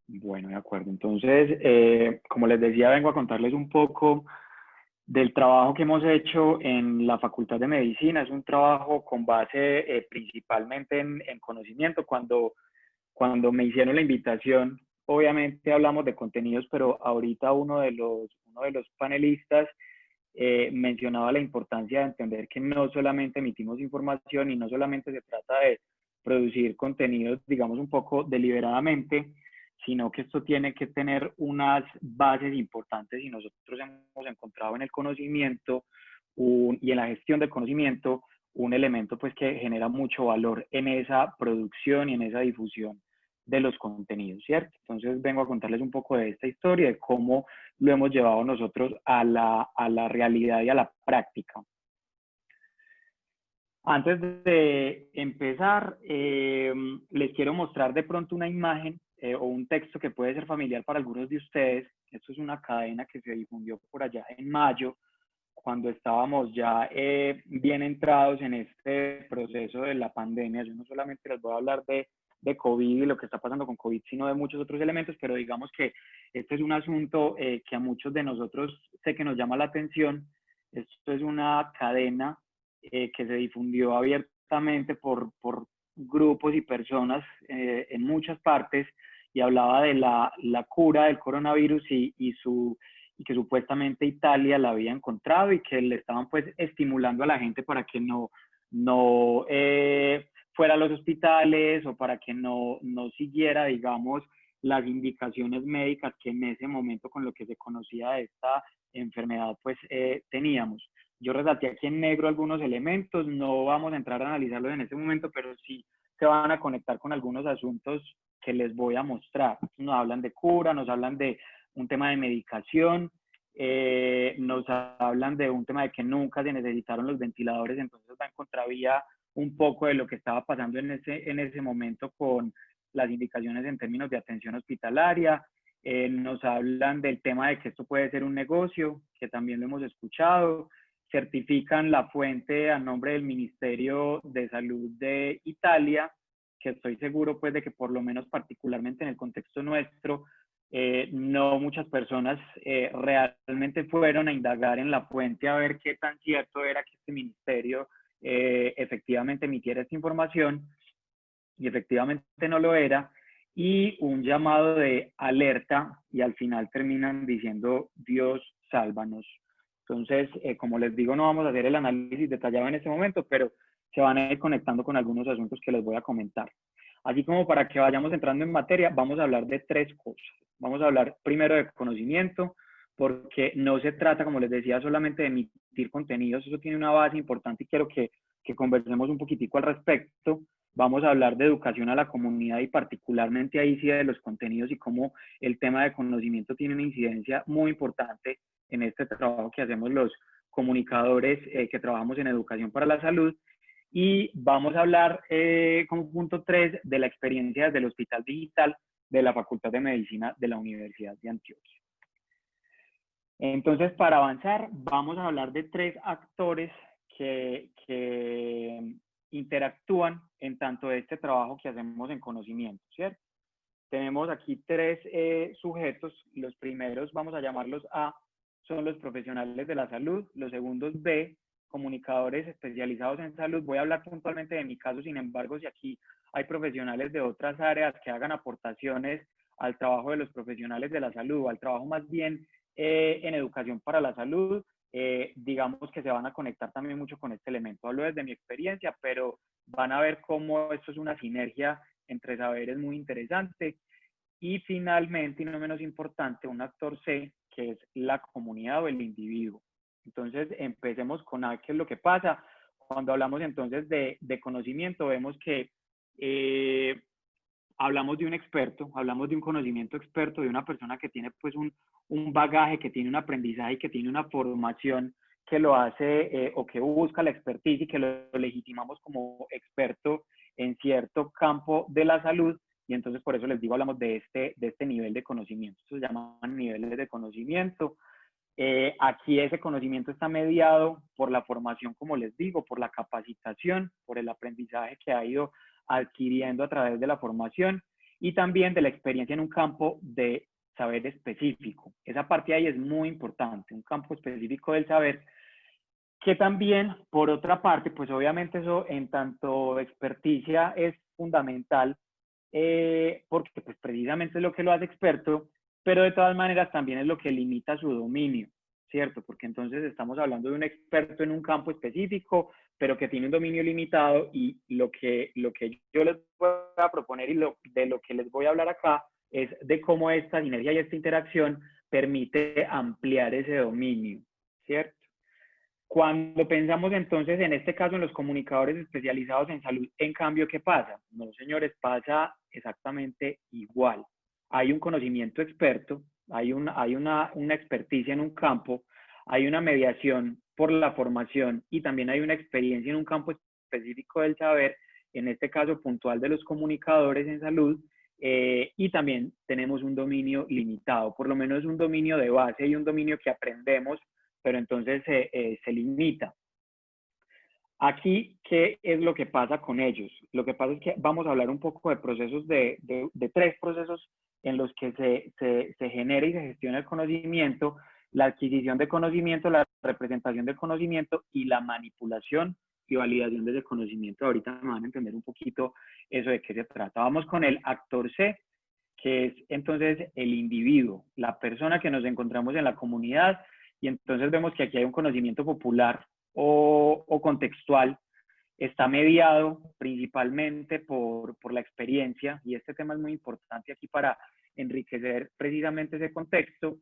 Bueno, de acuerdo. Entonces, como les decía, vengo a contarles un poco del trabajo que hemos hecho en la Facultad de Medicina. Es un trabajo con base principalmente en conocimiento. Cuando me hicieron la invitación, obviamente hablamos de contenidos, pero ahorita uno de los panelistas mencionaba la importancia de entender que no solamente emitimos información y no solamente se trata de producir contenidos, digamos, un poco deliberadamente, sino que esto tiene que tener unas bases importantes y nosotros hemos encontrado en el conocimiento y en la gestión del conocimiento un elemento pues que genera mucho valor en esa producción y en esa difusión de los contenidos, ¿cierto? Entonces vengo a contarles un poco de esta historia, de cómo lo hemos llevado nosotros a la realidad y a la práctica. Antes de empezar, les quiero mostrar de pronto una imagen o un texto que puede ser familiar para algunos de ustedes. Esto es una cadena que se difundió por allá en mayo, cuando estábamos ya bien entrados en este proceso de la pandemia. Yo no solamente les voy a hablar de COVID y lo que está pasando con COVID, sino de muchos otros elementos, pero digamos que este es un asunto que a muchos de nosotros sé que nos llama la atención. Esto es una cadena que se difundió abiertamente por grupos y personas en muchas partes y hablaba de la cura del coronavirus y que supuestamente Italia la había encontrado y que le estaban pues estimulando a la gente para que no fuera a los hospitales o para que no siguiera, digamos, las indicaciones médicas que en ese momento con lo que se conocía de esta enfermedad pues teníamos. Yo resalté aquí en negro algunos elementos, no vamos a entrar a analizarlos en este momento, pero sí se van a conectar con algunos asuntos que les voy a mostrar. Nos hablan de cura, nos hablan de un tema de medicación, nos hablan de un tema de que nunca se necesitaron los ventiladores, entonces va en contravía un poco de lo que estaba pasando en ese momento con las indicaciones en términos de atención hospitalaria. Nos hablan del tema de que esto puede ser un negocio, que también lo hemos escuchado. Certifican la fuente a nombre del Ministerio de Salud de Italia, que estoy seguro pues de que por lo menos particularmente en el contexto nuestro, no muchas personas realmente fueron a indagar en la fuente a ver qué tan cierto era que este ministerio efectivamente emitiera esta información, y efectivamente no lo era, y un llamado de alerta, y al final terminan diciendo Dios sálvanos. Entonces, como les digo, no vamos a hacer el análisis detallado en este momento, pero se van a ir conectando con algunos asuntos que les voy a comentar. Así como para que vayamos entrando en materia, vamos a hablar de tres cosas. Vamos a hablar primero de conocimiento, porque no se trata, como les decía, solamente de emitir contenidos, eso tiene una base importante y quiero que conversemos un poquitico al respecto. Vamos a hablar de educación a la comunidad y particularmente ahí sí de los contenidos y cómo el tema de conocimiento tiene una incidencia muy importante en este trabajo que hacemos los comunicadores que trabajamos en educación para la salud. Y vamos a hablar como punto 3 de la experiencia desde el Hospital Digital de la Facultad de Medicina de la Universidad de Antioquia. Entonces, para avanzar, vamos a hablar de tres actores que interactúan en tanto de este trabajo que hacemos en conocimiento, ¿cierto? Tenemos aquí tres sujetos. Los primeros, vamos a llamarlos A, son los profesionales de la salud. Los segundos B, comunicadores especializados en salud. Voy a hablar puntualmente de mi caso, sin embargo, si aquí hay profesionales de otras áreas que hagan aportaciones al trabajo de los profesionales de la salud, o al trabajo más bien en educación para la salud, digamos que se van a conectar también mucho con este elemento. Hablo desde mi experiencia, pero van a ver cómo esto es una sinergia entre saberes muy interesante. Y finalmente, y no menos importante, un actor C, que es la comunidad o el individuo. Entonces, empecemos con A, ¿qué es lo que pasa? Cuando hablamos entonces de conocimiento, vemos que hablamos de un experto, hablamos de un conocimiento experto, de una persona que tiene pues un bagaje, que tiene un aprendizaje, que tiene una formación que lo hace o que busca la expertise y que lo legitimamos como experto en cierto campo de la salud. Y entonces por eso les digo, hablamos de este nivel de conocimiento. Eso se llaman niveles de conocimiento. Aquí ese conocimiento está mediado por la formación, como les digo, por la capacitación, por el aprendizaje que ha ido adquiriendo a través de la formación, y también de la experiencia en un campo de saber específico. Esa parte ahí es muy importante, un campo específico del saber, que también, por otra parte, pues obviamente eso en tanto experticia es fundamental, porque pues precisamente es lo que lo hace experto, pero de todas maneras también es lo que limita su dominio, ¿cierto? Porque entonces estamos hablando de un experto en un campo específico, pero que tiene un dominio limitado, y lo que yo les voy a proponer y de lo que les voy a hablar acá es de cómo esta sinergia y esta interacción permite ampliar ese dominio, ¿cierto? Cuando pensamos entonces, en este caso, en los comunicadores especializados en salud, en cambio, ¿qué pasa? No, señores, pasa exactamente igual. Hay un conocimiento experto, hay una experticia en un campo, hay una mediación por la formación y también hay una experiencia en un campo específico del saber, en este caso puntual de los comunicadores en salud, y también tenemos un dominio limitado, por lo menos un dominio de base y un dominio que aprendemos, pero entonces se limita. Aquí, ¿qué es lo que pasa con ellos? Lo que pasa es que vamos a hablar un poco de procesos, de 3 procesos en los que se genera y se gestiona el conocimiento: la adquisición de conocimiento, la representación del conocimiento y la manipulación y validación de ese conocimiento. Ahorita me van a entender un poquito eso de qué se trata. Vamos con el actor C, que es entonces el individuo, la persona que nos encontramos en la comunidad, y entonces vemos que aquí hay un conocimiento popular o contextual, está mediado principalmente por la experiencia, y este tema es muy importante aquí para enriquecer precisamente ese contexto,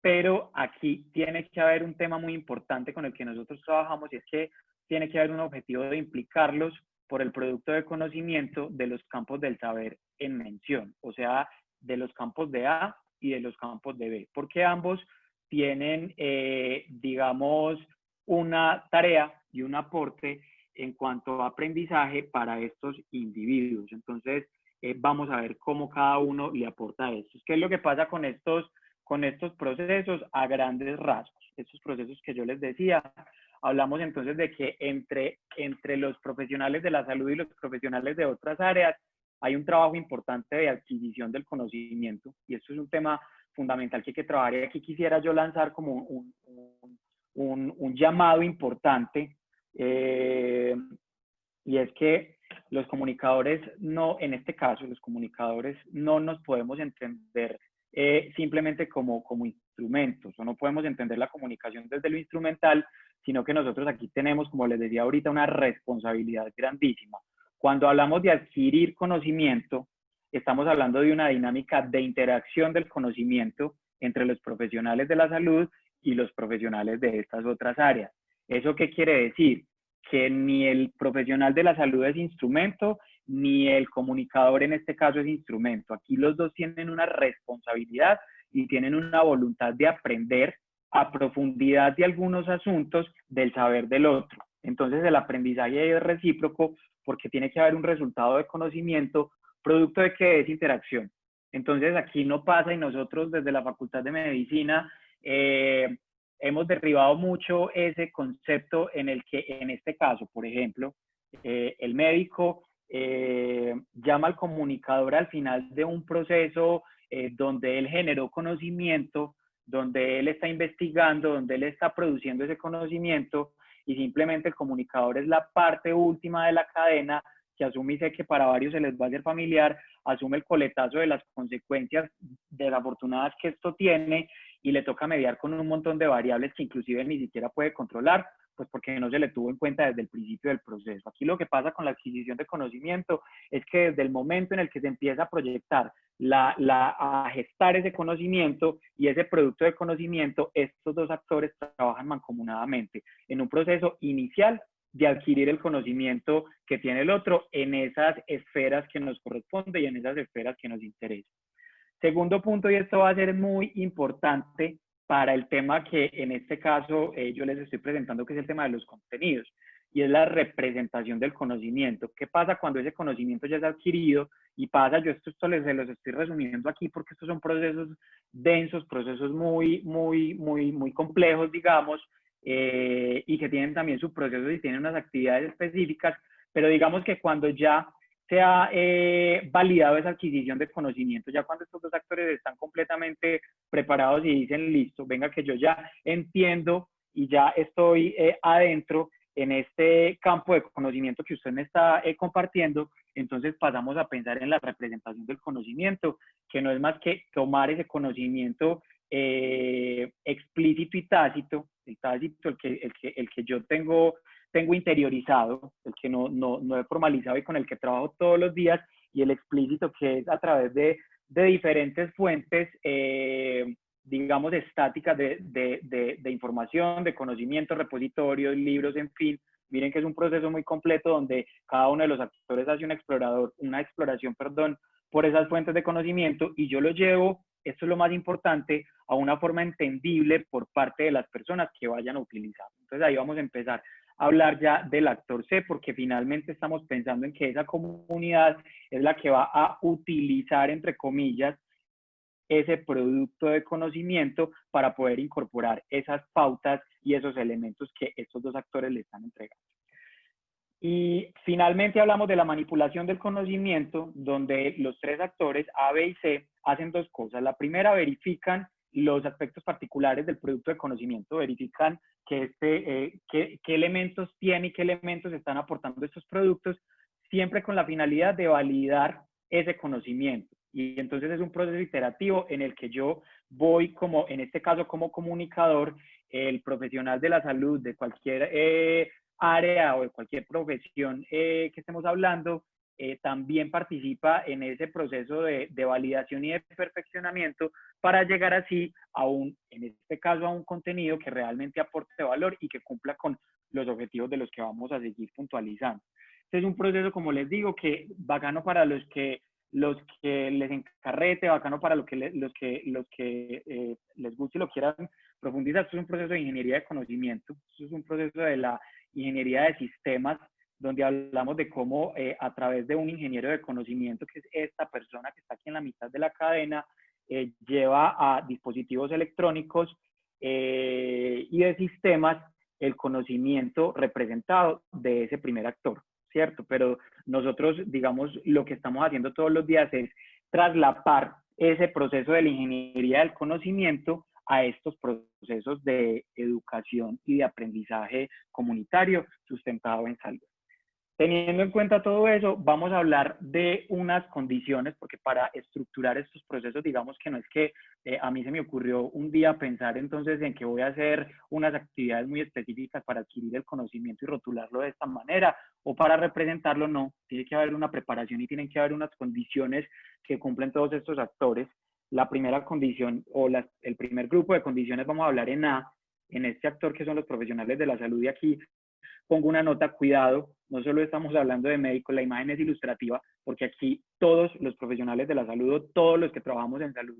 pero aquí tiene que haber un tema muy importante con el que nosotros trabajamos, y es que tiene que haber un objetivo de implicarlos por el producto de conocimiento de los campos del saber en mención, o sea, de los campos de A y de los campos de B, porque ambos tienen, digamos, una tarea y un aporte en cuanto a aprendizaje para estos individuos. Entonces, vamos a ver cómo cada uno le aporta esto. ¿Qué es lo que pasa con estos procesos a grandes rasgos? Estos procesos que yo les decía, hablamos entonces de que entre los profesionales de la salud y los profesionales de otras áreas hay un trabajo importante de adquisición del conocimiento, y esto es un tema fundamental que hay que trabajar, y aquí quisiera yo lanzar como un llamado importante, y es que los comunicadores no, en este caso, los comunicadores no nos podemos entender simplemente como instrumentos, o no podemos entender la comunicación desde lo instrumental, sino que nosotros aquí tenemos, como les decía ahorita, una responsabilidad grandísima. Cuando hablamos de adquirir conocimiento, estamos hablando de una dinámica de interacción del conocimiento entre los profesionales de la salud y los profesionales de estas otras áreas. ¿Eso qué quiere decir? Que ni el profesional de la salud es instrumento, ni el comunicador en este caso es instrumento. Aquí los dos tienen una responsabilidad y tienen una voluntad de aprender a profundidad de algunos asuntos del saber del otro. Entonces el aprendizaje es recíproco, porque tiene que haber un resultado de conocimiento, producto de que es interacción. Entonces aquí no pasa, y nosotros desde la Facultad de Medicina hemos derribado mucho ese concepto en el que, en este caso, por ejemplo, el médico llama al comunicador al final de un proceso donde él generó conocimiento, donde él está investigando, donde él está produciendo ese conocimiento, y simplemente el comunicador es la parte última de la cadena que asume, y sé que para varios se les va a hacer familiar, asume el coletazo de las consecuencias desafortunadas que esto tiene, y le toca mediar con un montón de variables que inclusive ni siquiera puede controlar, pues porque no se le tuvo en cuenta desde el principio del proceso. Aquí lo que pasa con la adquisición de conocimiento es que desde el momento en el que se empieza a proyectar, a gestar ese conocimiento y ese producto de conocimiento, estos dos actores trabajan mancomunadamente en un proceso inicial de adquirir el conocimiento que tiene el otro en esas esferas que nos corresponde y en esas esferas que nos interesan. Segundo punto, y esto va a ser muy importante para el tema que en este caso yo les estoy presentando, que es el tema de los contenidos, y es la representación del conocimiento. ¿Qué pasa cuando ese conocimiento ya es adquirido? Y pasa, yo esto se los estoy resumiendo aquí porque estos son procesos densos, procesos muy complejos, digamos, y que tienen también sus procesos y tienen unas actividades específicas, pero digamos que cuando ya se ha validado esa adquisición de conocimiento, ya cuando estos dos actores están completamente preparados y dicen, listo, venga que yo ya entiendo y ya estoy adentro en este campo de conocimiento que usted me está compartiendo, entonces pasamos a pensar en la representación del conocimiento, que no es más que tomar ese conocimiento explícito y tácito, el tácito, el que yo tengo interiorizado, el que no he formalizado y con el que trabajo todos los días, y el explícito que es a través de diferentes fuentes, digamos, estáticas de información, de conocimiento, repositorios, libros, en fin. Miren que es un proceso muy completo donde cada uno de los actores hace una exploración, por esas fuentes de conocimiento, y yo lo llevo, esto es lo más importante, a una forma entendible por parte de las personas que vayan a utilizar. Entonces ahí vamos a empezar a hablar ya del actor C, porque finalmente estamos pensando en que esa comunidad es la que va a utilizar, entre comillas, ese producto de conocimiento para poder incorporar esas pautas y esos elementos que estos dos actores le están entregando. Y finalmente hablamos de la manipulación del conocimiento, donde los tres actores, A, B y C, hacen dos cosas. La primera, verifican los aspectos particulares del producto de conocimiento, verifican qué elementos tiene y qué elementos están aportando estos productos, siempre con la finalidad de validar ese conocimiento. Y entonces es un proceso iterativo en el que yo voy como, en este caso como comunicador, el profesional de la salud, de cualquier área o de cualquier profesión que estemos hablando, también participa en ese proceso de validación y de perfeccionamiento para llegar así a en este caso, a un contenido que realmente aporte valor y que cumpla con los objetivos de los que vamos a seguir puntualizando. Este es un proceso, como les digo, que bacano para los que les encarrete, bacano para los que les guste y lo quieran profundizar. Esto es un proceso de ingeniería de conocimiento, esto es un proceso de la ingeniería de sistemas, donde hablamos de cómo a través de un ingeniero de conocimiento, que es esta persona que está aquí en la mitad de la cadena, lleva a dispositivos electrónicos y de sistemas el conocimiento representado de ese primer actor, ¿cierto? Pero nosotros, digamos, lo que estamos haciendo todos los días es traslapar ese proceso de la ingeniería del conocimiento a estos procesos de educación y de aprendizaje comunitario sustentado en salud. Teniendo en cuenta todo eso, vamos a hablar de unas condiciones, porque para estructurar estos procesos, digamos que no es que a mí se me ocurrió un día pensar entonces en que voy a hacer unas actividades muy específicas para adquirir el conocimiento y rotularlo de esta manera, o para representarlo, no. Tiene que haber una preparación y tienen que haber unas condiciones que cumplen todos estos actores. La primera condición, o el primer grupo de condiciones, vamos a hablar en A, en este actor que son los profesionales de la salud, y aquí pongo una nota, cuidado, no solo estamos hablando de médicos, la imagen es ilustrativa, porque aquí todos los profesionales de la salud, o todos los que trabajamos en salud,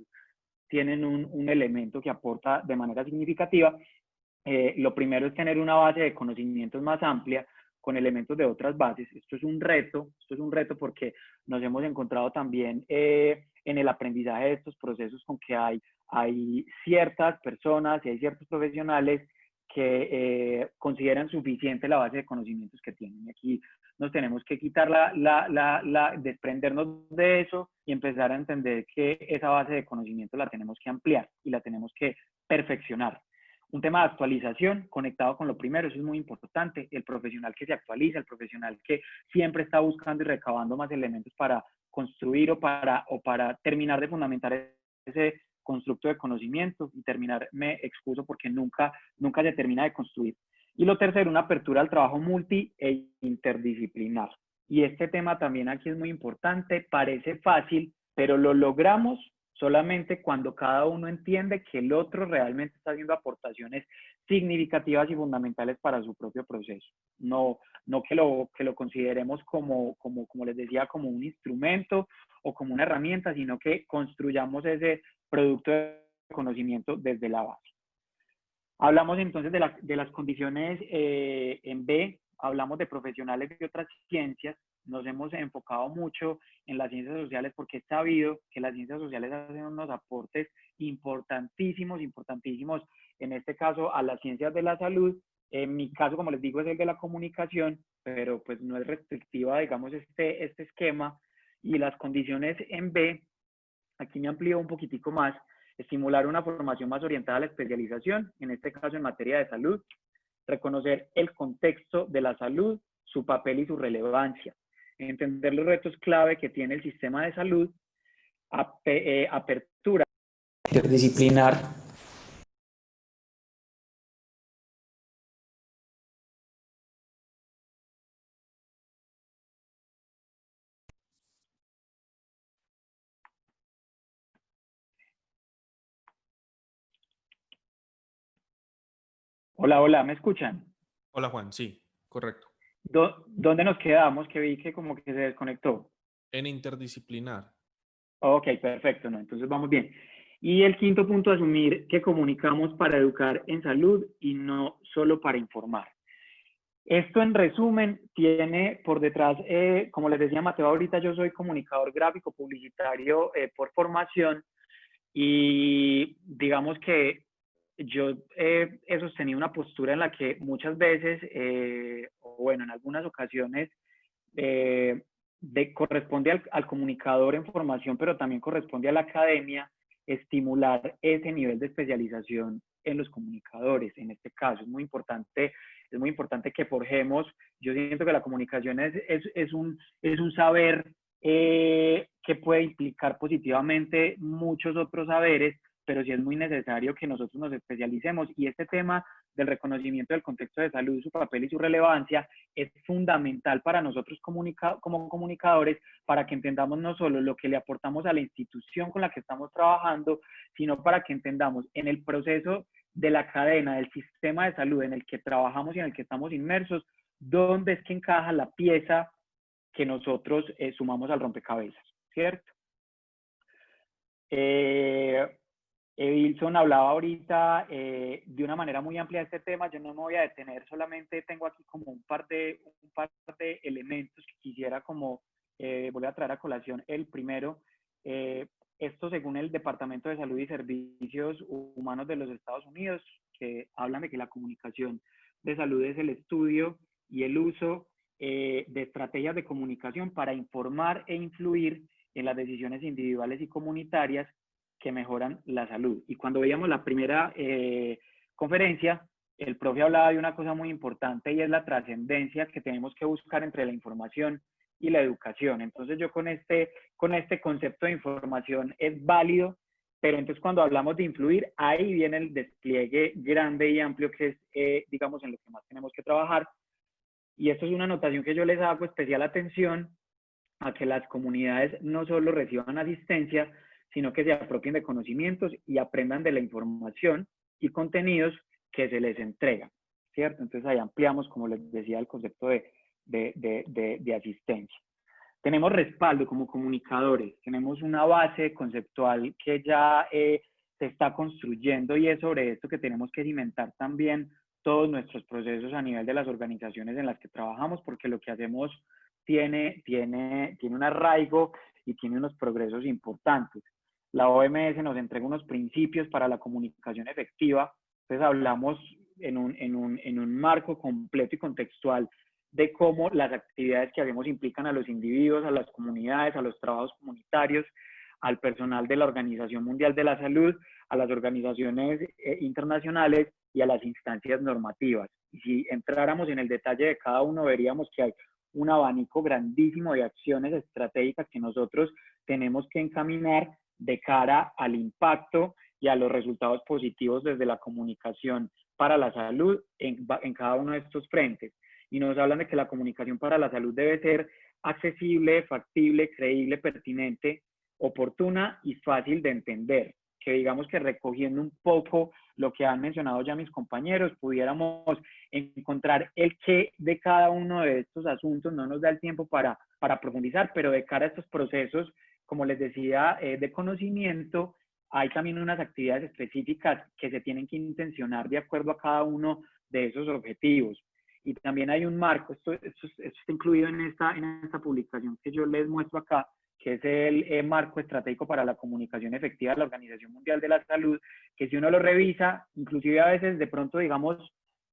tienen un elemento que aporta de manera significativa. Lo primero es tener una base de conocimientos más amplia, con elementos de otras bases. Esto es un reto porque nos hemos encontrado también en el aprendizaje de estos procesos con que hay ciertas personas y hay ciertos profesionales que consideran suficiente la base de conocimientos que tienen. Y aquí nos tenemos que quitar desprendernos de eso y empezar a entender que esa base de conocimiento la tenemos que ampliar y la tenemos que perfeccionar. Un tema de actualización conectado con lo primero, eso es muy importante. El profesional que se actualiza, el profesional que siempre está buscando y recabando más elementos para construir o para terminar de fundamentar ese constructo de conocimiento y terminar, me excuso porque nunca se termina de construir. Y lo tercero, una apertura al trabajo multi e interdisciplinar. Y este tema también aquí es muy importante, parece fácil, pero lo logramos solamente cuando cada uno entiende que el otro realmente está haciendo aportaciones significativas y fundamentales para su propio proceso. No que lo consideremos como les decía, como un instrumento o como una herramienta, sino que construyamos ese producto de conocimiento desde la base. Hablamos entonces de las condiciones en B, hablamos de profesionales de otras ciencias, nos hemos enfocado mucho en las ciencias sociales porque es sabido que las ciencias sociales hacen unos aportes importantísimos, en este caso a las ciencias de la salud, En mi caso, como les digo, es el de la comunicación, pero pues no es restrictiva, digamos, este esquema. Y las condiciones en B, aquí me amplío un poquitico más, estimular una formación más orientada a la especialización, en este caso en materia de salud, reconocer el contexto de la salud, su papel y su relevancia, entender los retos clave que tiene el sistema de salud, apertura interdisciplinar. Hola, hola, ¿me escuchan? Hola Juan, sí, correcto. ¿Dónde nos quedamos? Que vi que como que se desconectó. En interdisciplinar. Ok, perfecto, ¿no? Entonces vamos bien. Y el quinto punto, asumir que comunicamos para educar en salud y no solo para informar. Esto en resumen tiene por detrás, como les decía Mateo ahorita, yo soy comunicador gráfico publicitario por formación y digamos que yo he sostenido una postura en la que muchas veces, o bueno, en algunas ocasiones, eh, corresponde al comunicador en formación, pero también corresponde a la academia estimular ese nivel de especialización en los comunicadores. En este caso es muy importante que forjemos. Yo siento que la comunicación es un saber que puede implicar positivamente muchos otros saberes, pero sí es muy necesario que nosotros nos especialicemos. Y este tema del reconocimiento del contexto de salud, su papel y su relevancia es fundamental para nosotros como comunicadores, para que entendamos no solo lo que le aportamos a la institución con la que estamos trabajando, sino para que entendamos en el proceso de la cadena, del sistema de salud en el que trabajamos y en el que estamos inmersos, dónde es que encaja la pieza que nosotros sumamos al rompecabezas, ¿cierto? Wilson hablaba ahorita de una manera muy amplia de este tema. Yo no me voy a detener, solamente tengo aquí como un par de elementos que quisiera como volver a traer a colación. El primero, esto según el Departamento de Salud y Servicios Humanos de los Estados Unidos, que hablan de que la comunicación de salud es el estudio y el uso de estrategias de comunicación para informar e influir en las decisiones individuales y comunitarias que mejoran la salud. Y cuando veíamos la primera conferencia, el profe hablaba de una cosa muy importante y es la trascendencia que tenemos que buscar entre la información y la educación. Entonces yo con este concepto de información es válido, pero entonces cuando hablamos de influir, ahí viene el despliegue grande y amplio que es, digamos, en lo que más tenemos que trabajar. Y esto es una anotación que yo les hago especial atención a que las comunidades no solo reciban asistencia, sino que se apropien de conocimientos y aprendan de la información y contenidos que se les entrega, ¿cierto? Entonces ahí ampliamos, como les decía, el concepto de asistencia. Tenemos respaldo como comunicadores, tenemos una base conceptual que ya se está construyendo y es sobre esto que tenemos que cimentar también todos nuestros procesos a nivel de las organizaciones en las que trabajamos, porque lo que hacemos tiene un arraigo y tiene unos progresos importantes. La OMS nos entrega unos principios para la comunicación efectiva, entonces hablamos en un marco completo y contextual de cómo las actividades que hacemos implican a los individuos, a las comunidades, a los trabajos comunitarios, al personal de la Organización Mundial de la Salud, a las organizaciones internacionales y a las instancias normativas. Y si entráramos en el detalle de cada uno, veríamos que hay un abanico grandísimo de acciones estratégicas que nosotros tenemos que encaminar de cara al impacto y a los resultados positivos desde la comunicación para la salud en cada uno de estos frentes. Y nos hablan de que la comunicación para la salud debe ser accesible, factible, creíble, pertinente, oportuna y fácil de entender. Que digamos que recogiendo un poco lo que han mencionado ya mis compañeros, pudiéramos encontrar el qué de cada uno de estos asuntos. No nos da el tiempo para profundizar, pero de cara a estos procesos, como les decía, de conocimiento, hay también unas actividades específicas que se tienen que intencionar de acuerdo a cada uno de esos objetivos. Y también hay un marco, esto está incluido en esta publicación que yo les muestro acá, que es el marco estratégico para la comunicación efectiva de la Organización Mundial de la Salud, que si uno lo revisa, inclusive a veces de pronto, digamos,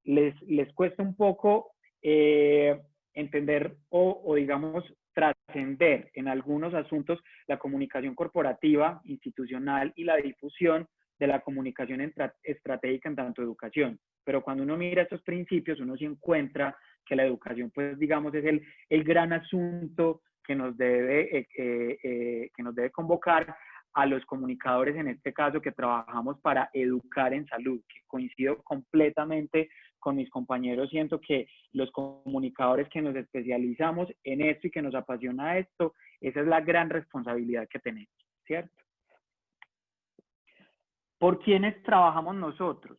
les cuesta un poco entender o digamos, trascender en algunos asuntos la comunicación corporativa, institucional y la difusión de la comunicación estratégica en tanto educación. Pero cuando uno mira estos principios, uno se encuentra que la educación, pues digamos, es el gran asunto que nos debe convocar a los comunicadores, en este caso, que trabajamos para educar en salud, que coincido completamente con mis compañeros. Siento que los comunicadores que nos especializamos en esto y que nos apasiona esto, esa es la gran responsabilidad que tenemos, ¿cierto? ¿Por quiénes trabajamos nosotros?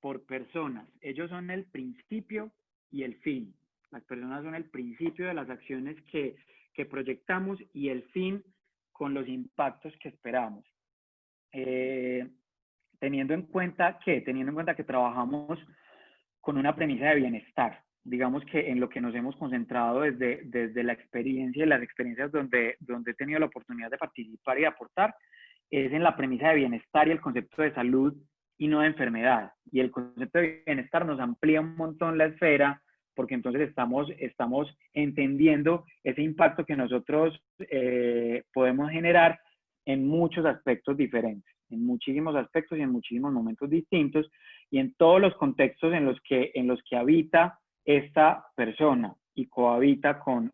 Por personas. Ellos son el principio y el fin. Las personas son el principio de las acciones que proyectamos y el fin con los impactos que esperamos. Teniendo en cuenta que trabajamos con una premisa de bienestar. Digamos que en lo que nos hemos concentrado desde la experiencia y las experiencias donde he tenido la oportunidad de participar y aportar, es en la premisa de bienestar y el concepto de salud y no de enfermedad. Y el concepto de bienestar nos amplía un montón la esfera, porque entonces estamos entendiendo ese impacto que nosotros podemos generar en muchos aspectos diferentes, en muchísimos aspectos y en muchísimos momentos distintos, y en todos los contextos en los que habita esta persona y cohabita con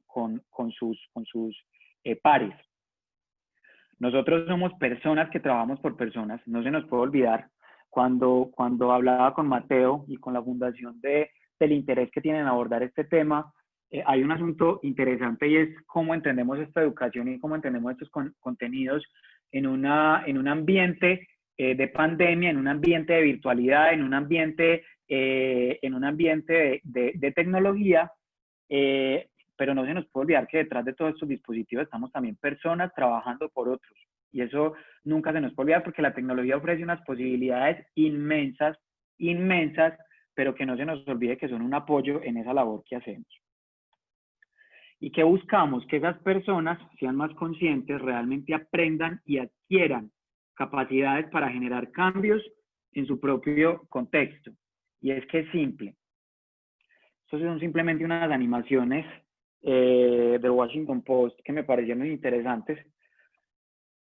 sus pares. Nosotros somos personas que trabajamos por personas, no se nos puede olvidar. Cuando hablaba con Mateo y con la fundación del interés que tienen en abordar este tema, hay un asunto interesante y es cómo entendemos esta educación y cómo entendemos estos contenidos en un ambiente de pandemia, en un ambiente de virtualidad, en un ambiente de tecnología, pero no se nos puede olvidar que detrás de todos estos dispositivos estamos también personas trabajando por otros. Y eso nunca se nos puede olvidar, porque la tecnología ofrece unas posibilidades inmensas, inmensas, pero que no se nos olvide que son un apoyo en esa labor que hacemos. ¿Y qué buscamos? Que esas personas sean más conscientes, realmente aprendan y adquieran capacidades para generar cambios en su propio contexto. Y es que es simple. Estos son simplemente unas animaciones del Washington Post que me parecieron interesantes.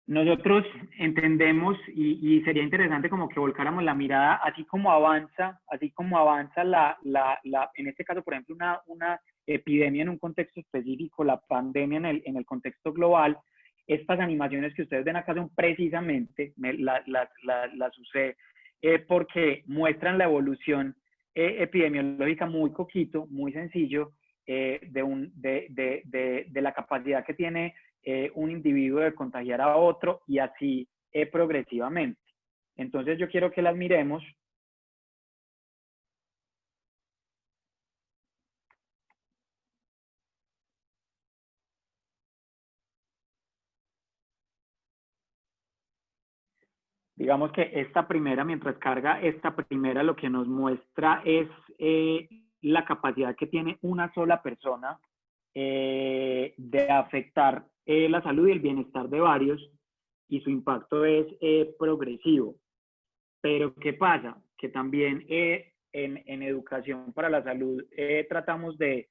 Nosotros entendemos y sería interesante como que volcáramos la mirada, así como avanza en este caso, por ejemplo, una epidemia en un contexto específico, la pandemia en el contexto global. Estas animaciones que ustedes ven acá son precisamente, las usé porque muestran la evolución epidemiológica muy coquito, muy sencillo, de la capacidad que tiene un individuo de contagiar a otro y así progresivamente. Entonces yo quiero que las miremos. Digamos que esta primera, mientras carga esta primera, lo que nos muestra es la capacidad que tiene una sola persona de afectar la salud y el bienestar de varios, y su impacto es progresivo. Pero ¿qué pasa? Que también en educación para la salud tratamos de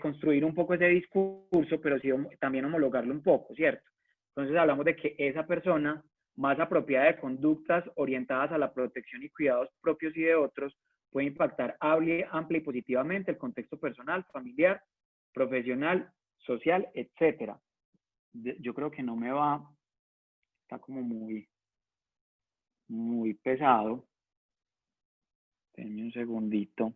construir un poco ese discurso, pero sí también homologarlo un poco, ¿cierto? Entonces hablamos de que esa persona más apropiada de conductas orientadas a la protección y cuidados propios y de otros puede impactar amplia y positivamente el contexto personal, familiar, profesional, social, etcétera. Yo creo que no me va, está como muy pesado. Denme un segundito.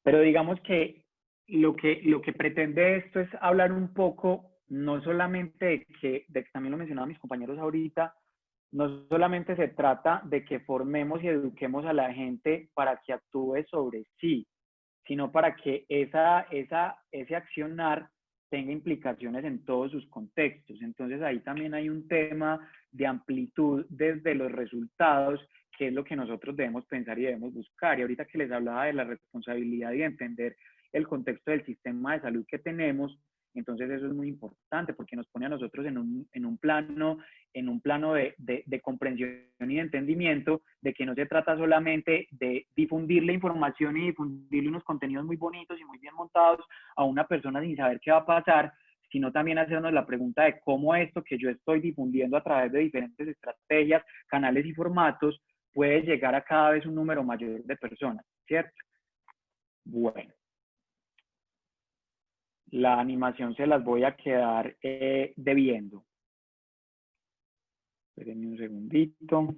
Pero digamos que lo que pretende esto es hablar un poco, no solamente de que también lo mencionaban mis compañeros ahorita, no solamente se trata de que formemos y eduquemos a la gente para que actúe sobre sí, sino para que ese accionar tenga implicaciones en todos sus contextos. Entonces ahí también hay un tema de amplitud desde los resultados, que es lo que nosotros debemos pensar y debemos buscar. Y ahorita que les hablaba de la responsabilidad y de entender el contexto del sistema de salud que tenemos, entonces eso es muy importante porque nos pone a nosotros en un plano en un plano de comprensión y de entendimiento, de que no se trata solamente de difundir la información y difundirle unos contenidos muy bonitos y muy bien montados a una persona sin saber qué va a pasar, sino también hacernos la pregunta de cómo esto que yo estoy difundiendo a través de diferentes estrategias, canales y formatos puede llegar a cada vez un número mayor de personas, ¿cierto? Bueno, la animación se las voy a quedar debiendo. Espérenme un segundito.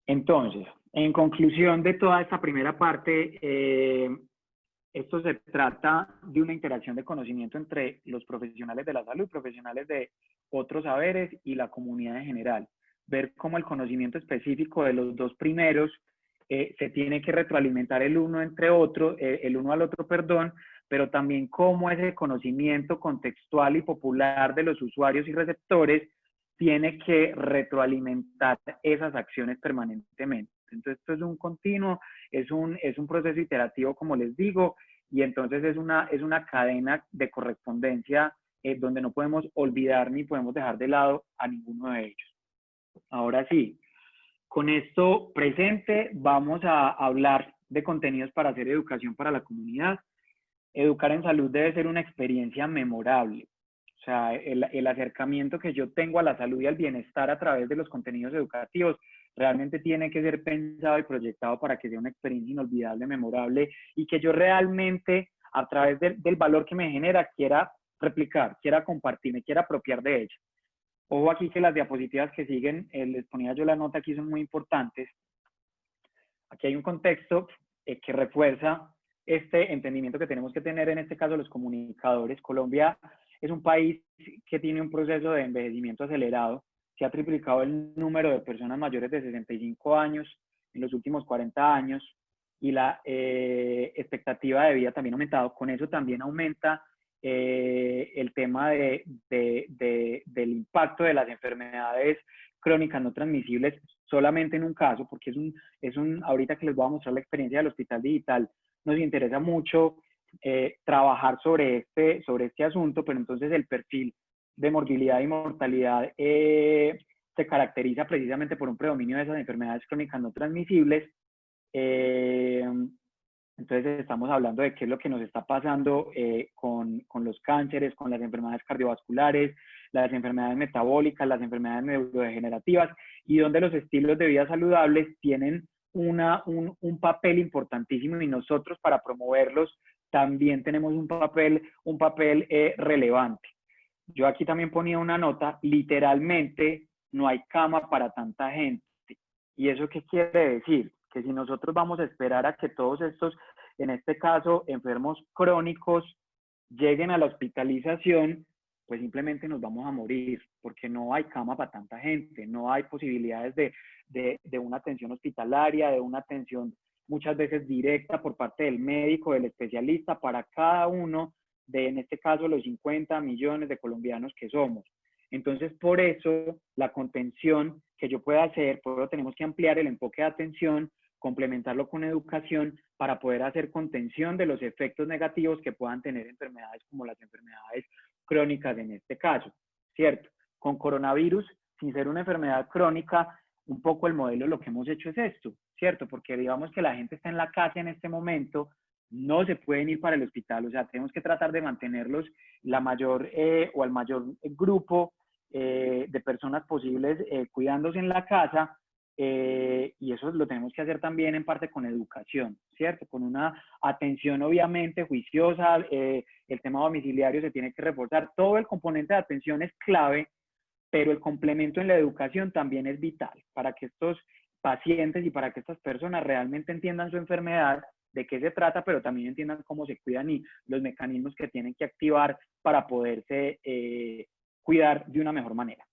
Entonces, en conclusión de toda esta primera parte, esto se trata de una interacción de conocimiento entre los profesionales de la salud, profesionales de otros saberes y la comunidad en general. Ver cómo el conocimiento específico de los dos primeros se tiene que retroalimentar el uno entre otro, el uno al otro, perdón, pero también cómo ese conocimiento contextual y popular de los usuarios y receptores tiene que retroalimentar esas acciones permanentemente. Entonces, esto es un continuo, es un proceso iterativo, como les digo, y entonces es una cadena de correspondencia donde no podemos olvidar ni podemos dejar de lado a ninguno de ellos. Ahora sí, con esto presente vamos a hablar de contenidos para hacer educación para la comunidad. Educar en salud debe ser una experiencia memorable. O sea, el acercamiento que yo tengo a la salud y al bienestar a través de los contenidos educativos realmente tiene que ser pensado y proyectado para que sea una experiencia inolvidable, memorable, y que yo realmente, a través del valor que me genera, quiera replicar, quiera compartir, me quiera apropiar de ella. Ojo aquí que las diapositivas que siguen, les ponía yo la nota aquí, son muy importantes. Aquí hay un contexto que refuerza este entendimiento que tenemos que tener, en este caso los comunicadores. Colombia es un país que tiene un proceso de envejecimiento acelerado, que ha triplicado el número de personas mayores de 65 años en los últimos 40 años, y la expectativa de vida también ha aumentado. Con eso también aumenta el tema del impacto de las enfermedades crónicas no transmisibles solamente en un caso, porque ahorita que les voy a mostrar la experiencia del Hospital Digital, nos interesa mucho trabajar sobre este asunto, pero entonces el perfil de morbilidad y mortalidad se caracteriza precisamente por un predominio de esas enfermedades crónicas no transmisibles. Entonces estamos hablando de qué es lo que nos está pasando con los cánceres, con las enfermedades cardiovasculares, las enfermedades metabólicas, las enfermedades neurodegenerativas, y donde los estilos de vida saludables tienen un papel importantísimo, y nosotros para promoverlos también tenemos un papel relevante. Yo aquí también ponía una nota: literalmente no hay cama para tanta gente. ¿Y eso qué quiere decir? Que si nosotros vamos a esperar a que todos estos, en este caso, enfermos crónicos, lleguen a la hospitalización, pues simplemente nos vamos a morir, porque no hay cama para tanta gente, no hay posibilidades de una atención hospitalaria, de una atención muchas veces directa por parte del médico, del especialista, para cada uno de, en este caso, los 50 millones de colombianos que somos. Entonces, por eso, la contención que yo pueda hacer, por eso tenemos que ampliar el enfoque de atención, complementarlo con educación para poder hacer contención de los efectos negativos que puedan tener enfermedades como las enfermedades crónicas en este caso, ¿cierto? Con coronavirus, sin ser una enfermedad crónica, un poco el modelo lo que hemos hecho es esto, ¿cierto? Porque digamos que la gente está en la casa en este momento, no se pueden ir para el hospital, o sea, tenemos que tratar de mantenerlos la mayor o el mayor grupo de personas posibles cuidándose en la casa, y eso lo tenemos que hacer también en parte con educación, ¿cierto? Con una atención obviamente juiciosa, el tema domiciliario se tiene que reforzar, todo el componente de atención es clave, pero el complemento en la educación también es vital para que estos pacientes y para que estas personas realmente entiendan su enfermedad, de qué se trata, pero también entiendan cómo se cuidan y los mecanismos que tienen que activar para poderse cuidar de una mejor manera.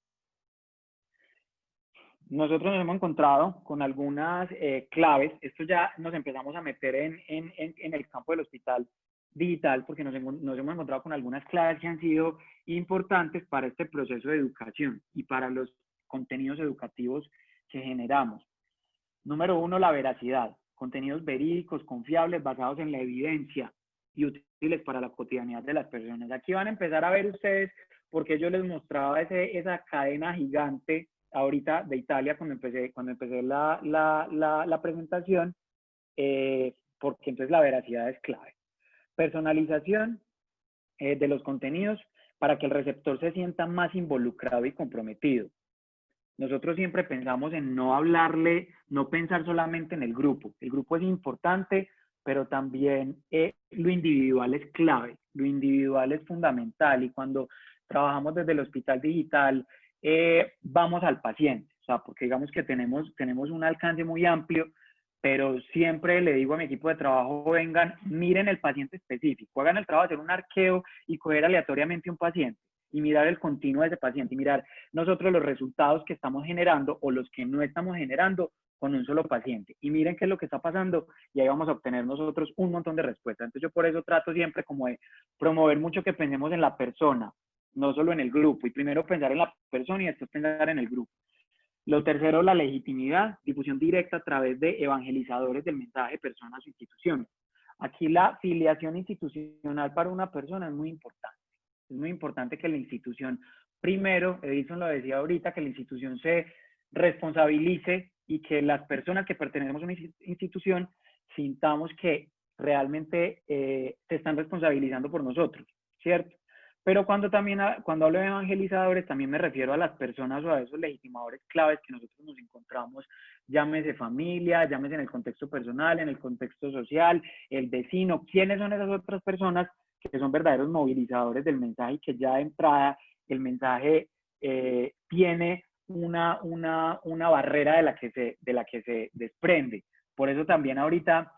Nosotros nos hemos encontrado con algunas claves. Esto ya nos empezamos a meter en el campo del Hospital Digital, porque nos hemos encontrado con algunas claves que han sido importantes para este proceso de educación y para los contenidos educativos que generamos. Número uno, la veracidad. Contenidos verídicos, confiables, basados en la evidencia y útiles para la cotidianidad de las personas. Aquí van a empezar a ver ustedes, porque yo les mostraba esa cadena gigante ahorita de Italia cuando empecé la presentación, porque entonces la veracidad es clave. Personalización de los contenidos para que el receptor se sienta más involucrado y comprometido. Nosotros siempre pensamos en no hablarle, no pensar solamente en el grupo. El grupo es importante, pero también lo individual es clave, lo individual es fundamental. Y cuando trabajamos desde el hospital digital, vamos al paciente, o sea, porque digamos que tenemos un alcance muy amplio, pero siempre le digo a mi equipo de trabajo, vengan, miren el paciente específico, hagan el trabajo de hacer un arqueo y coger aleatoriamente un paciente y mirar el continuo de ese paciente y mirar nosotros los resultados que estamos generando o los que no estamos generando con un solo paciente. Y miren qué es lo que está pasando y ahí vamos a obtener nosotros un montón de respuestas. Entonces yo por eso trato siempre como de promover mucho que pensemos en la persona, no solo en el grupo. Y primero pensar en la persona y después pensar en el grupo. Lo tercero, la legitimidad, difusión directa a través de evangelizadores del mensaje, personas o instituciones. Aquí la filiación institucional para una persona es muy importante. Es muy importante que la institución, primero, Edison lo decía ahorita, que la institución se responsabilice y que las personas que pertenecemos a una institución sintamos que realmente se están responsabilizando por nosotros, ¿cierto? Pero cuando hablo de evangelizadores, también me refiero a las personas o a esos legitimadores claves que nosotros nos encontramos, llámese familia, llámese en el contexto personal, en el contexto social, el vecino. ¿Quiénes son esas otras personas que son verdaderos movilizadores del mensaje y que ya de entrada el mensaje tiene una barrera de la que se desprende? Por eso también ahorita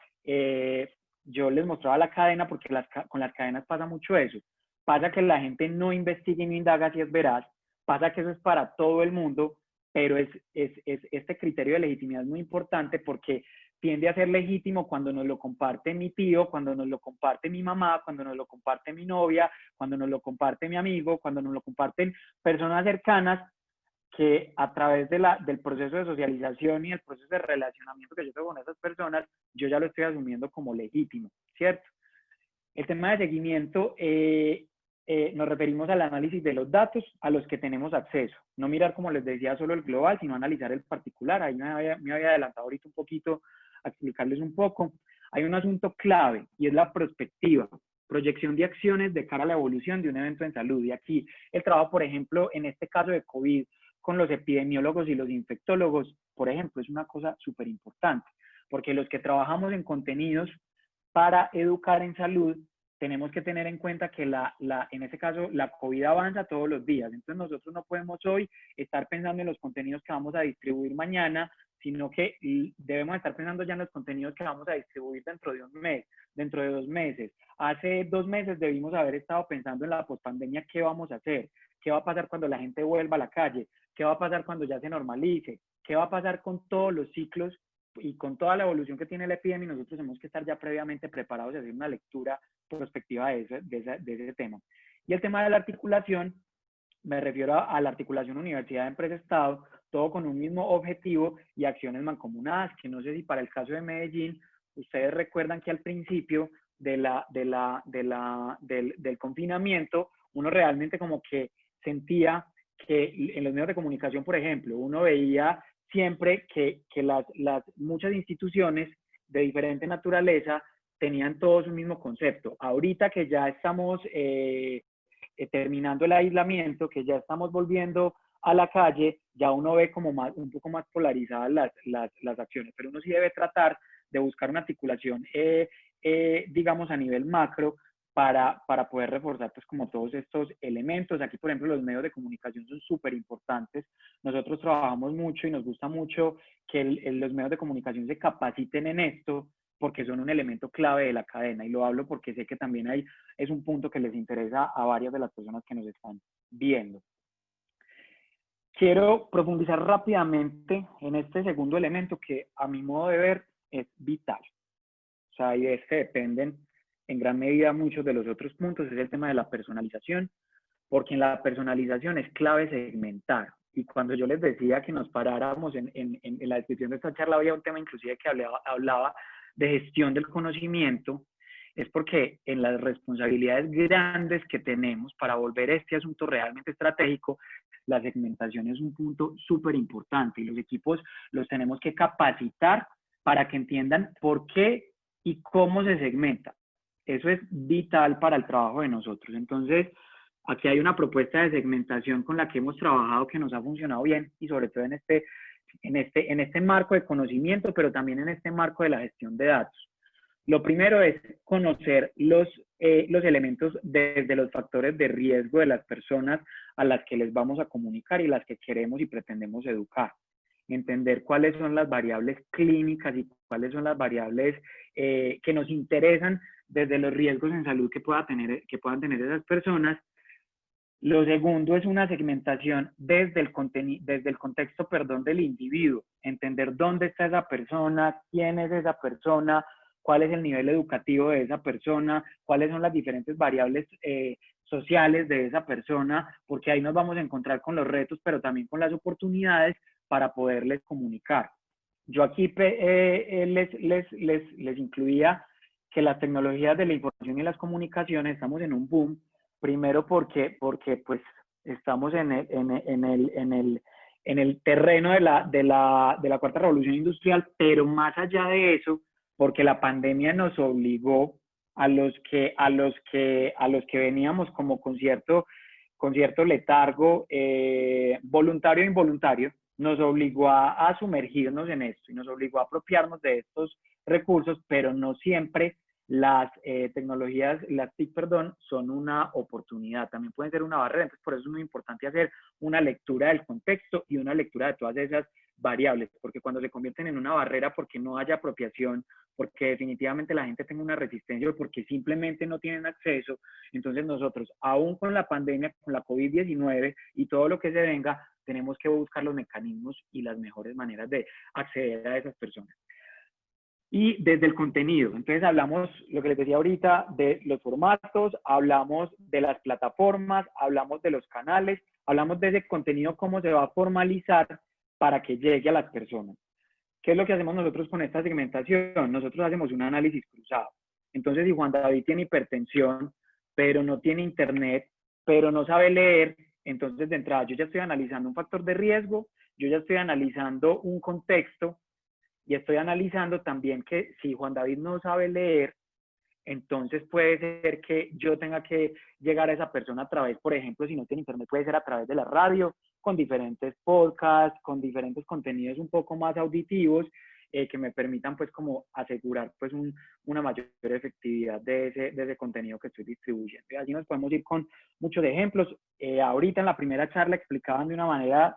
yo les mostraba la cadena, porque con las cadenas pasa mucho eso. Pasa que la gente no investiga y no indaga si es veraz, pasa que eso es para todo el mundo, pero este criterio de legitimidad es muy importante porque tiende a ser legítimo cuando nos lo comparte mi tío, cuando nos lo comparte mi mamá, cuando nos lo comparte mi novia, cuando nos lo comparte mi amigo, cuando nos lo comparten personas cercanas que a través del proceso de socialización y el proceso de relacionamiento que yo tengo con esas personas, yo ya lo estoy asumiendo como legítimo, ¿cierto? El tema de seguimiento, nos referimos al análisis de los datos a los que tenemos acceso. No mirar, como les decía, solo el global, sino analizar el particular. Ahí me había adelantado ahorita un poquito a explicarles un poco. Hay un asunto clave y es la prospectiva, proyección de acciones de cara a la evolución de un evento en salud. Y aquí el trabajo, por ejemplo, en este caso de COVID, con los epidemiólogos y los infectólogos, por ejemplo, es una cosa súper importante, porque los que trabajamos en contenidos para educar en salud, tenemos que tener en cuenta que en este caso la COVID avanza todos los días. Entonces nosotros no podemos hoy estar pensando en los contenidos que vamos a distribuir mañana, sino que debemos estar pensando ya en los contenidos que vamos a distribuir dentro de un mes, dentro de 2 meses. Hace 2 meses debimos haber estado pensando en la pospandemia, qué vamos a hacer, qué va a pasar cuando la gente vuelva a la calle, qué va a pasar cuando ya se normalice, qué va a pasar con todos los ciclos y con toda la evolución que tiene la epidemia. Nosotros tenemos que estar ya previamente preparados y hacer una lectura prospectiva de ese tema. Y el tema de la articulación, me refiero a la articulación universidad, empresa, Estado, todo con un mismo objetivo y acciones mancomunadas, que no sé si para el caso de Medellín, ustedes recuerdan que al principio del confinamiento, uno realmente como que sentía que en los medios de comunicación, por ejemplo, uno veía siempre que muchas instituciones de diferente naturaleza tenían todos un mismo concepto. Ahorita que ya estamos terminando el aislamiento, que ya estamos volviendo a la calle, ya uno ve como un poco más polarizadas las acciones, pero uno sí debe tratar de buscar una articulación, digamos, a nivel macro, para poder reforzar pues como todos estos elementos. Aquí, por ejemplo, los medios de comunicación son súper importantes. Nosotros trabajamos mucho y nos gusta mucho que los medios de comunicación se capaciten en esto, porque son un elemento clave de la cadena, y lo hablo porque sé que también es un punto que les interesa a varias de las personas que nos están viendo. Quiero profundizar rápidamente en este segundo elemento que a mi modo de ver es vital. O sea, y de este dependen en gran medida muchos de los otros puntos, es el tema de la personalización. porque en la personalización es clave segmentar. Y cuando yo les decía que nos paráramos en la descripción de esta charla, había un tema inclusive que hablaba de gestión del conocimiento, es porque en las responsabilidades grandes que tenemos para volver este asunto realmente estratégico, la segmentación es un punto súper importante y los equipos los tenemos que capacitar para que entiendan por qué y cómo se segmenta. Eso es vital para el trabajo de nosotros. Entonces, aquí hay una propuesta de segmentación con la que hemos trabajado que nos ha funcionado bien y sobre todo en este marco de conocimiento, pero también en este marco de la gestión de datos. Lo primero es conocer los elementos desde los factores de riesgo de las personas a las que les vamos a comunicar y las que queremos y pretendemos educar. Entender cuáles son las variables clínicas y cuáles son las variables que nos interesan desde los riesgos en salud que puedan tener esas personas. Lo segundo es una segmentación desde el contexto del individuo, entender dónde está esa persona, quién es esa persona, cuál es el nivel educativo de esa persona, cuáles son las diferentes variables sociales de esa persona, porque ahí nos vamos a encontrar con los retos, pero también con las oportunidades para poderles comunicar. Yo aquí les incluía que las tecnologías de la información y las comunicaciones estamos en un boom. Primero porque pues estamos en el terreno de la cuarta revolución industrial, pero más allá de eso, porque la pandemia nos obligó a los que veníamos como con cierto letargo voluntario e involuntario, nos obligó a sumergirnos en esto y nos obligó a apropiarnos de estos recursos, pero no siempre las tecnologías, las TIC, son una oportunidad, también pueden ser una barrera. Entonces por eso es muy importante hacer una lectura del contexto y una lectura de todas esas variables, porque cuando se convierten en una barrera porque no haya apropiación, porque definitivamente la gente tenga una resistencia o porque simplemente no tienen acceso, entonces nosotros, aún con la pandemia, con la COVID-19 y todo lo que se venga, tenemos que buscar los mecanismos y las mejores maneras de acceder a esas personas. Y desde el contenido, entonces hablamos, lo que les decía ahorita, de los formatos, hablamos de las plataformas, hablamos de los canales, hablamos de ese contenido, cómo se va a formalizar para que llegue a las personas. ¿Qué es lo que hacemos nosotros con esta segmentación? Nosotros hacemos un análisis cruzado. Entonces, si Juan David tiene hipertensión, pero no tiene internet, pero no sabe leer, entonces de entrada yo ya estoy analizando un factor de riesgo, yo ya estoy analizando un contexto, y estoy analizando también que si Juan David no sabe leer, entonces puede ser que yo tenga que llegar a esa persona a través, por ejemplo, si no tiene internet, puede ser a través de la radio, con diferentes podcasts, con diferentes contenidos un poco más auditivos, que me permitan pues como asegurar pues una mayor efectividad de ese contenido que estoy distribuyendo. Y así nos podemos ir con muchos ejemplos. Ahorita en la primera charla explicaban de una manera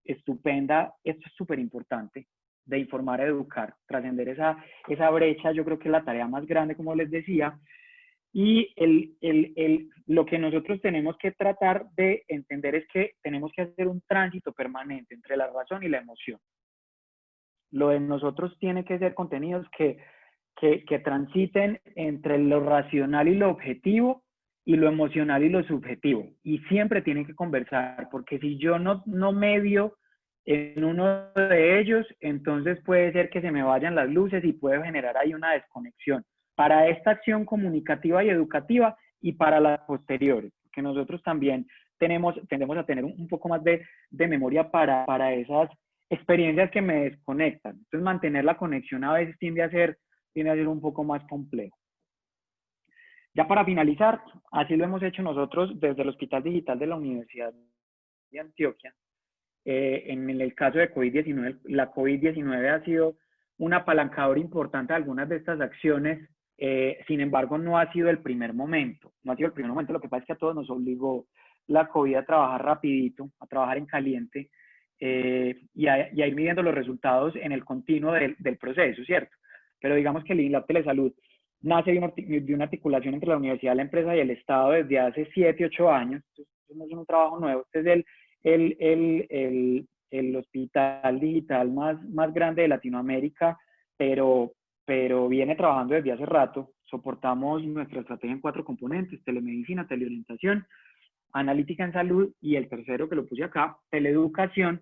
estupenda, esto es súper importante, de informar a educar, trascender esa brecha, yo creo que es la tarea más grande, como les decía, y lo que nosotros tenemos que tratar de entender es que tenemos que hacer un tránsito permanente entre la razón y la emoción. Lo de nosotros tiene que ser contenidos que transiten entre lo racional y lo objetivo, y lo emocional y lo subjetivo, y siempre tienen que conversar, porque si yo no medio en uno de ellos, entonces puede ser que se me vayan las luces y puede generar ahí una desconexión para esta acción comunicativa y educativa y para las posteriores, porque nosotros también tendemos a tener un poco más de memoria para esas experiencias que me desconectan. Entonces mantener la conexión a veces tiende a ser un poco más complejo. Ya para finalizar, así lo hemos hecho nosotros desde el Hospital Digital de la Universidad de Antioquia. En el caso de COVID-19, la COVID-19 ha sido un apalancador importante de algunas de estas acciones, sin embargo no ha sido el primer momento, lo que pasa es que a todos nos obligó la COVID a trabajar rapidito, a trabajar en caliente, y a ir midiendo los resultados en el continuo del proceso, ¿cierto? Pero digamos que el INLAB Telesalud nace de una articulación entre la universidad, la empresa y el Estado desde hace 7, 8 años, entonces no es un trabajo nuevo, este es el hospital digital más grande de Latinoamérica, pero viene trabajando desde hace rato. Soportamos nuestra estrategia en 4 componentes: telemedicina, teleorientación, analítica en salud, y el tercero que lo puse acá, teleeducación,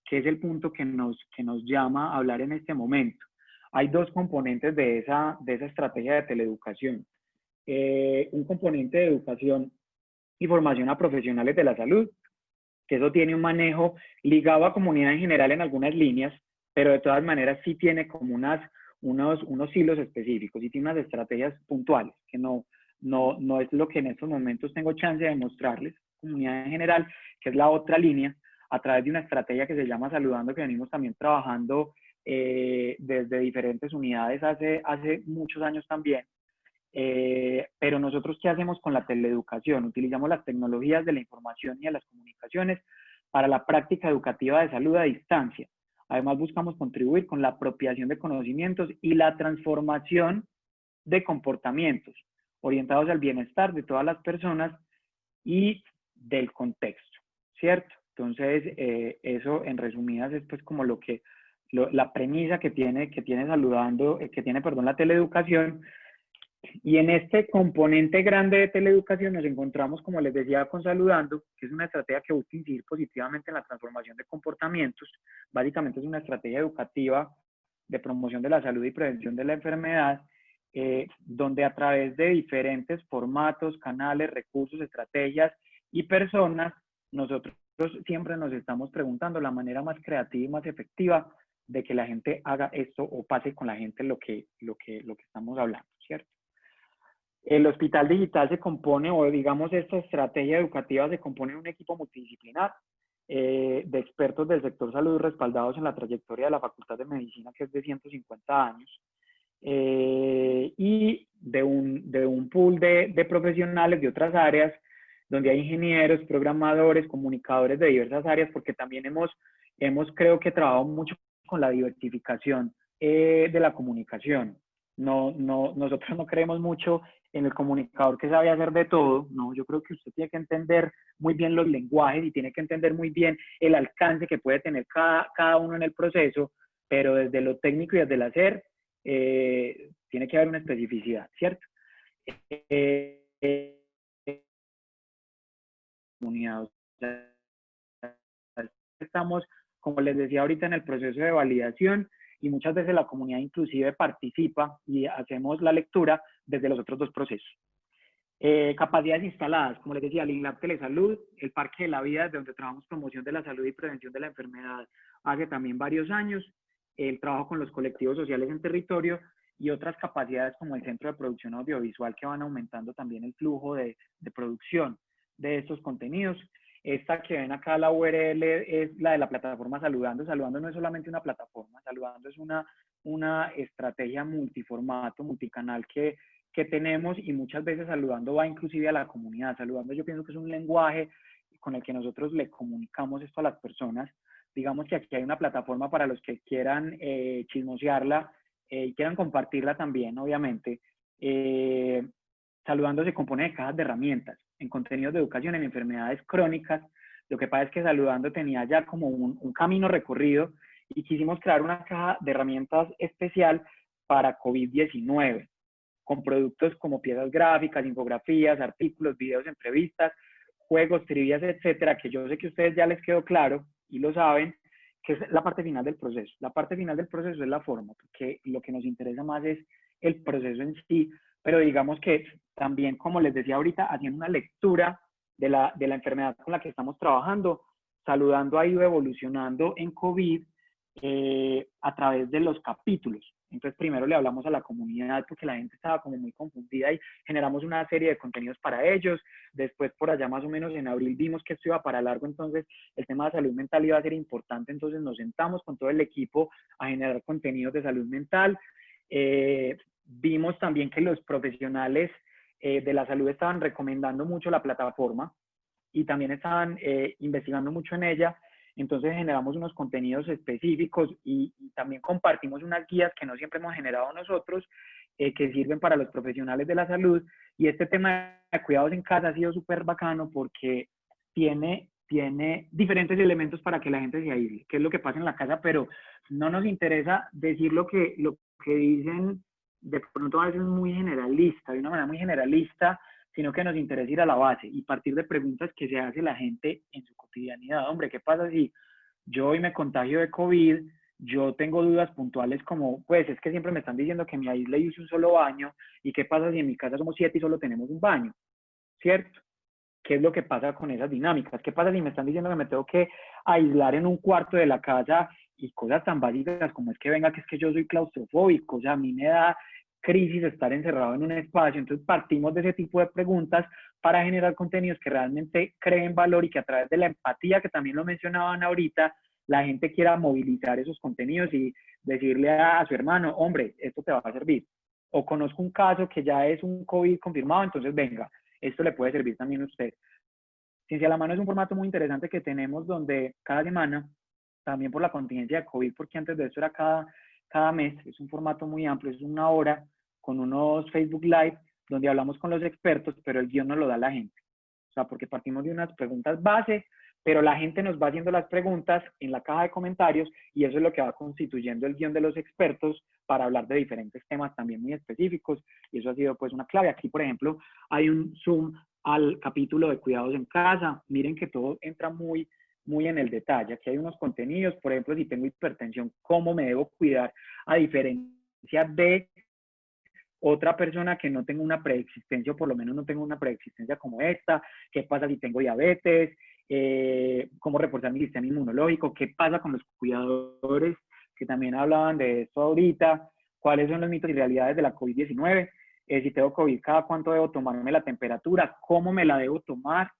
que es el punto que nos llama a hablar en este momento. Hay dos componentes de esa estrategia de teleeducación. Un componente de educación y formación a profesionales de la salud, que eso tiene un manejo ligado a comunidad en general en algunas líneas, pero de todas maneras sí tiene como unos hilos específicos y tiene unas estrategias puntuales, que no es lo que en estos momentos tengo chance de mostrarles, comunidad en general, que es la otra línea, a través de una estrategia que se llama Saludando, que venimos también trabajando desde diferentes unidades hace muchos años también. Pero nosotros, ¿qué hacemos con la teleeducación? Utilizamos las tecnologías de la información y de las comunicaciones para la práctica educativa de salud a distancia. Además, buscamos contribuir con la apropiación de conocimientos y la transformación de comportamientos orientados al bienestar de todas las personas y del contexto, ¿cierto? Entonces, eso en resumidas es pues como la premisa que tiene Saludando, la teleeducación. Y en este componente grande de teleeducación nos encontramos, como les decía, con Saludando, que es una estrategia que busca incidir positivamente en la transformación de comportamientos. Básicamente es una estrategia educativa de promoción de la salud y prevención de la enfermedad, donde a través de diferentes formatos, canales, recursos, estrategias y personas, nosotros siempre nos estamos preguntando la manera más creativa y más efectiva de que la gente haga esto o pase con la gente lo que estamos hablando, ¿cierto? El hospital digital se compone, o digamos esta estrategia educativa se compone de un equipo multidisciplinar de expertos del sector salud respaldados en la trayectoria de la Facultad de Medicina, que es de 150 años, y de un pool de profesionales de otras áreas, donde hay ingenieros, programadores, comunicadores de diversas áreas, porque también hemos creo que trabajado mucho con la diversificación de la comunicación. Nosotros no creemos mucho en el comunicador que sabe hacer de todo, no, yo creo que usted tiene que entender muy bien los lenguajes y tiene que entender muy bien el alcance que puede tener cada uno en el proceso, pero desde lo técnico y desde el hacer, tiene que haber una especificidad, ¿cierto? Estamos, como les decía ahorita, en el proceso de validación, y muchas veces la comunidad inclusive participa y hacemos la lectura desde los otros dos procesos. Capacidades instaladas, como les decía, el INLAB Telesalud, el Parque de la Vida, desde donde trabajamos promoción de la salud y prevención de la enfermedad hace también varios años, el trabajo con los colectivos sociales en territorio y otras capacidades como el Centro de Producción Audiovisual, que van aumentando también el flujo de producción de estos contenidos. Esta que ven acá, la URL, es la de la plataforma Saludando. Saludando no es solamente una plataforma, Saludando es una estrategia multiformato, multicanal que tenemos, y muchas veces Saludando va inclusive a la comunidad. Saludando, yo pienso que es un lenguaje con el que nosotros le comunicamos esto a las personas. Digamos que aquí hay una plataforma para los que quieran chismosearla y quieran compartirla también, obviamente. Saludando se compone de cajas de herramientas en contenidos de educación en enfermedades crónicas. Lo que pasa es que Saludando tenía ya como un camino recorrido y quisimos crear una caja de herramientas especial para COVID-19, con productos como piezas gráficas, infografías, artículos, videos, entrevistas, juegos, trivias, etcétera, que yo sé que a ustedes ya les quedó claro y lo saben, que es la parte final del proceso. La parte final del proceso es la forma, porque lo que nos interesa más es el proceso en sí, pero digamos que también, como les decía ahorita, haciendo una lectura de la enfermedad con la que estamos trabajando, Saludando ha ido evolucionando en COVID a través de los capítulos. Entonces, primero le hablamos a la comunidad porque la gente estaba como muy confundida y generamos una serie de contenidos para ellos. Después, por allá más o menos en abril, vimos que esto iba para largo, entonces el tema de salud mental iba a ser importante. Entonces nos sentamos con todo el equipo a generar contenidos de salud mental. Vimos también que los profesionales de la salud estaban recomendando mucho la plataforma y también estaban investigando mucho en ella. Entonces generamos unos contenidos específicos y también compartimos unas guías que no siempre hemos generado nosotros, que sirven para los profesionales de la salud. Y este tema de cuidados en casa ha sido súper bacano porque tiene diferentes elementos para que la gente se aísle, qué es lo que pasa en la casa, pero no nos interesa decir lo que dicen de pronto a veces muy generalista, de una manera muy generalista, sino que nos interesa ir a la base y partir de preguntas que se hace la gente en su cotidianidad. Hombre, ¿qué pasa si yo hoy me contagio de COVID? Yo tengo dudas puntuales como, pues es que siempre me están diciendo que me aísle y use un solo baño, ¿y qué pasa si en mi casa somos 7 y solo tenemos un baño? ¿Cierto? ¿Qué es lo que pasa con esas dinámicas? ¿Qué pasa si me están diciendo que me tengo que aislar en un cuarto de la casa y cosas tan básicas como es que venga, que es que yo soy claustrofóbico? O sea, a mí me da crisis estar encerrado en un espacio. Entonces partimos de ese tipo de preguntas para generar contenidos que realmente creen valor y que a través de la empatía, que también lo mencionaban ahorita, la gente quiera movilizar esos contenidos y decirle a su hermano, hombre, esto te va a servir. O conozco un caso que ya es un COVID confirmado, entonces venga, esto le puede servir también a usted. Ciencia a la Mano es un formato muy interesante que tenemos donde cada semana, también por la contingencia de COVID, porque antes de eso era cada mes, es un formato muy amplio, es una hora con unos Facebook Live donde hablamos con los expertos, pero el guión no lo da la gente. O sea, porque partimos de unas preguntas base, pero la gente nos va haciendo las preguntas en la caja de comentarios y eso es lo que va constituyendo el guión de los expertos para hablar de diferentes temas también muy específicos y eso ha sido pues una clave. Aquí, por ejemplo, hay un Zoom al capítulo de cuidados en casa. Miren que todo entra muy en el detalle. Aquí hay unos contenidos, por ejemplo, si tengo hipertensión, ¿cómo me debo cuidar? A diferencia de otra persona que no tenga una preexistencia, o por lo menos no tengo una preexistencia como esta. ¿Qué pasa si tengo diabetes? ¿Cómo reforzar mi sistema inmunológico? ¿Qué pasa con los cuidadores que también hablaban de esto ahorita? ¿Cuáles son los mitos y realidades de la COVID-19? Si tengo COVID, ¿cada cuánto debo tomarme la temperatura? ¿Cómo me la debo tomar?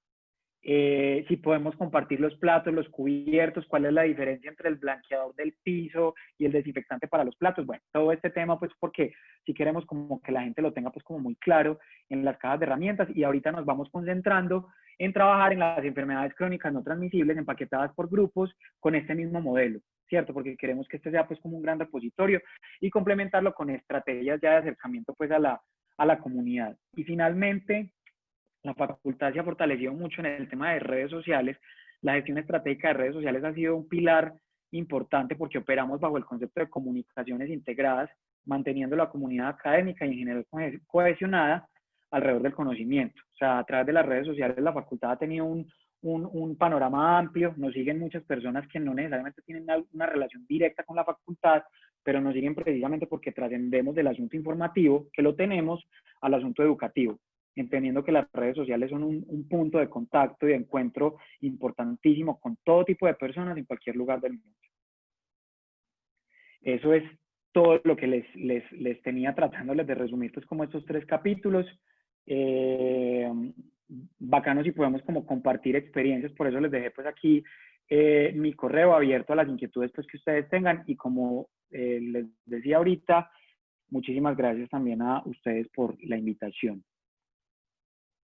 Si podemos compartir los platos, los cubiertos, cuál es la diferencia entre el blanqueador del piso y el desinfectante para los platos. Bueno, todo este tema, pues porque si queremos como que la gente lo tenga pues como muy claro en las cajas de herramientas y ahorita nos vamos concentrando en trabajar en las enfermedades crónicas no transmisibles empaquetadas por grupos con este mismo modelo, ¿cierto? Porque queremos que este sea pues como un gran repositorio y complementarlo con estrategias ya de acercamiento pues a la comunidad. Y finalmente, la facultad se ha fortalecido mucho en el tema de redes sociales. La gestión estratégica de redes sociales ha sido un pilar importante porque operamos bajo el concepto de comunicaciones integradas, manteniendo la comunidad académica y en general cohesionada alrededor del conocimiento. O sea, a través de las redes sociales la facultad ha tenido un panorama amplio, nos siguen muchas personas que no necesariamente tienen una relación directa con la facultad, pero nos siguen precisamente porque trascendemos del asunto informativo, que lo tenemos, al asunto educativo, entendiendo que las redes sociales son un punto de contacto y de encuentro importantísimo con todo tipo de personas en cualquier lugar del mundo. Eso es todo lo que les tenía tratándoles de resumir, pues como estos 3 capítulos. Bacano si podemos como compartir experiencias, por eso les dejé pues aquí mi correo abierto a las inquietudes pues que ustedes tengan y como les decía ahorita, muchísimas gracias también a ustedes por la invitación.